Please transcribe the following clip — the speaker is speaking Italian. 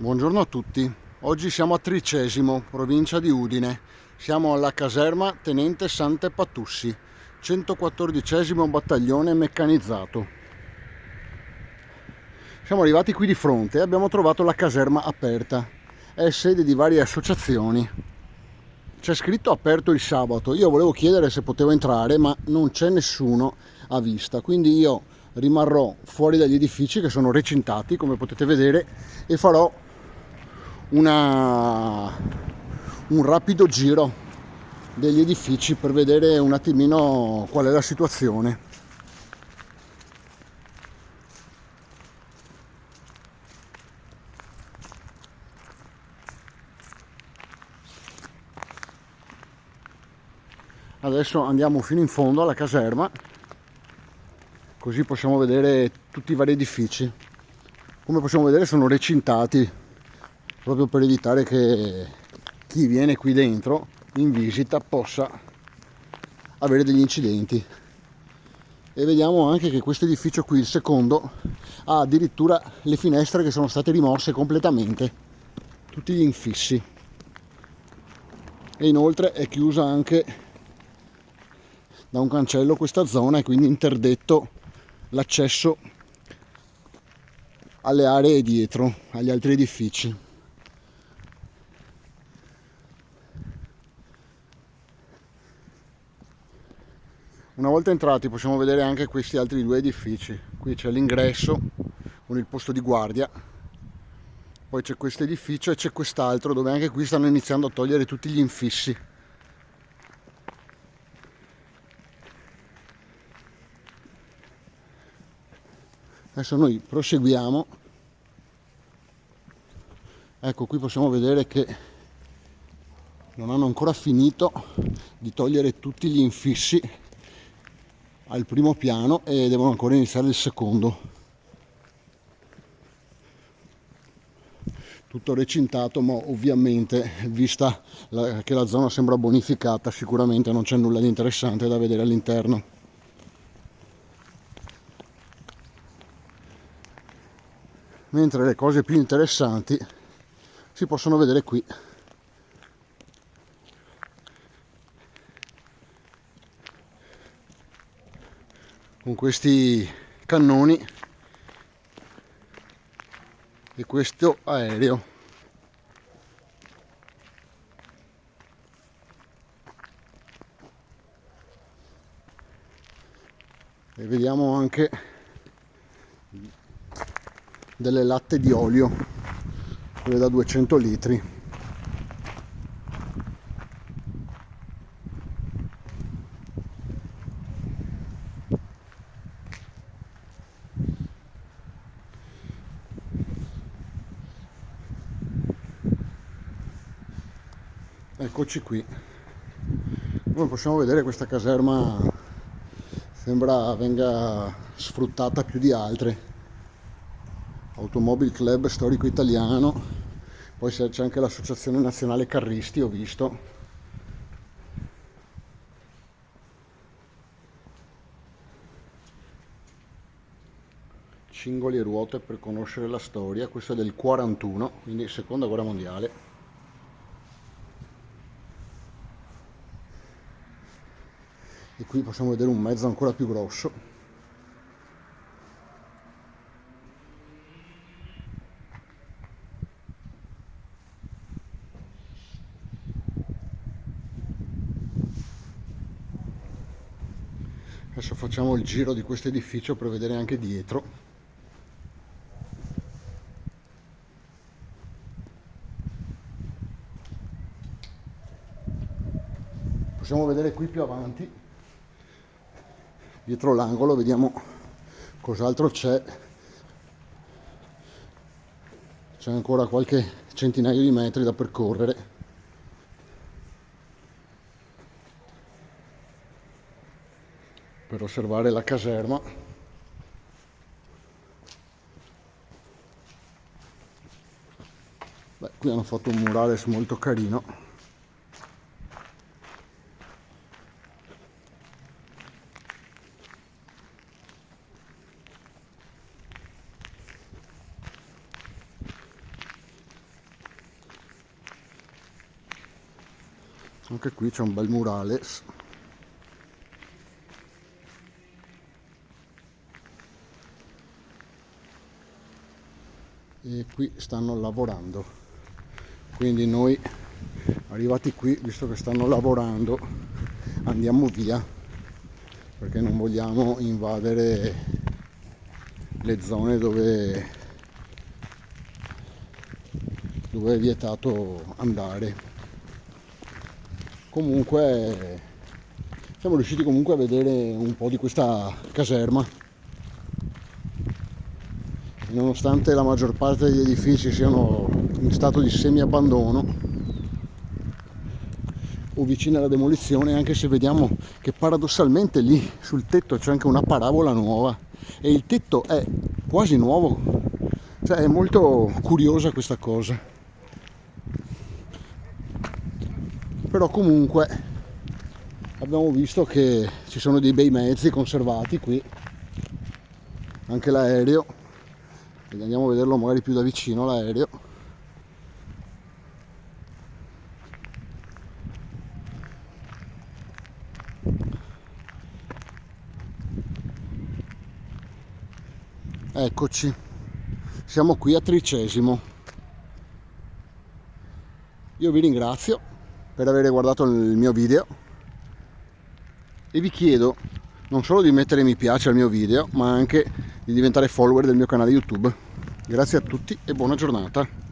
Buongiorno a tutti, oggi siamo a Tricesimo, provincia di Udine, siamo alla caserma Tenente Sante Patussi, 114° battaglione meccanizzato. Siamo arrivati qui di fronte e abbiamo trovato la caserma aperta, è sede di varie associazioni. C'è scritto aperto il sabato, io volevo chiedere se potevo entrare ma non c'è nessuno a vista, quindi io rimarrò fuori dagli edifici che sono recintati come potete vedere e farò un rapido giro degli edifici per vedere un attimino qual è la situazione. Adesso andiamo fino in fondo alla caserma, così possiamo vedere tutti i vari edifici. Come possiamo vedere sono recintati proprio per evitare che chi viene qui dentro in visita possa avere degli incidenti. E vediamo anche che questo edificio qui, il secondo, ha addirittura le finestre che sono state rimosse completamente, tutti gli infissi, e inoltre è chiusa anche da un cancello questa zona e quindi interdetto l'accesso alle aree dietro, agli altri edifici. Una volta entrati possiamo vedere anche questi altri due edifici. Qui c'è l'ingresso con il posto di guardia, poi c'è questo edificio e c'è quest'altro dove anche qui stanno iniziando a togliere tutti gli infissi. Adesso noi proseguiamo. Ecco, qui possiamo vedere che non hanno ancora finito di togliere tutti gli infissi al primo piano e devono ancora iniziare il secondo. Tutto recintato, ma ovviamente vista che la zona sembra bonificata, sicuramente non c'è nulla di interessante da vedere all'interno. Mentre le cose più interessanti si possono vedere qui. Con questi cannoni e questo aereo. E vediamo anche delle latte di olio, quelle da 200 litri. Eccoci qui. Come possiamo vedere questa caserma sembra venga sfruttata più di altre. Automobile Club Storico Italiano, poi c'è anche l'Associazione Nazionale Carristi, ho visto. Cingoli e ruote per conoscere la storia, questo è del 41, quindi seconda guerra mondiale. E qui possiamo vedere un mezzo ancora più grosso. Adesso facciamo il giro di questo edificio per vedere anche dietro. Possiamo vedere qui più avanti, dietro l'angolo, vediamo cos'altro c'è. C'è ancora qualche centinaio di metri da percorrere. Per osservare la caserma. Beh, qui hanno fatto un murales molto carino. Anche qui c'è un bel murales. E qui stanno lavorando, quindi noi arrivati qui, visto che stanno lavorando, andiamo via perché non vogliamo invadere le zone dove è vietato andare. Comunque siamo riusciti comunque a vedere un po' di questa caserma. Nonostante la maggior parte degli edifici siano in stato di semi-abbandono o vicini alla demolizione, anche se vediamo che paradossalmente lì sul tetto c'è anche una parabola nuova e il tetto è quasi nuovo, cioè è molto curiosa questa cosa. Però comunque abbiamo visto che ci sono dei bei mezzi conservati qui, anche l'aereo. Andiamo a vederlo magari più da vicino l'aereo. Eccoci, siamo qui a Tricesimo. Io vi ringrazio per aver guardato il mio video e vi chiedo non solo di mettere mi piace al mio video, ma anche di diventare follower del mio canale YouTube. Grazie a tutti e buona giornata.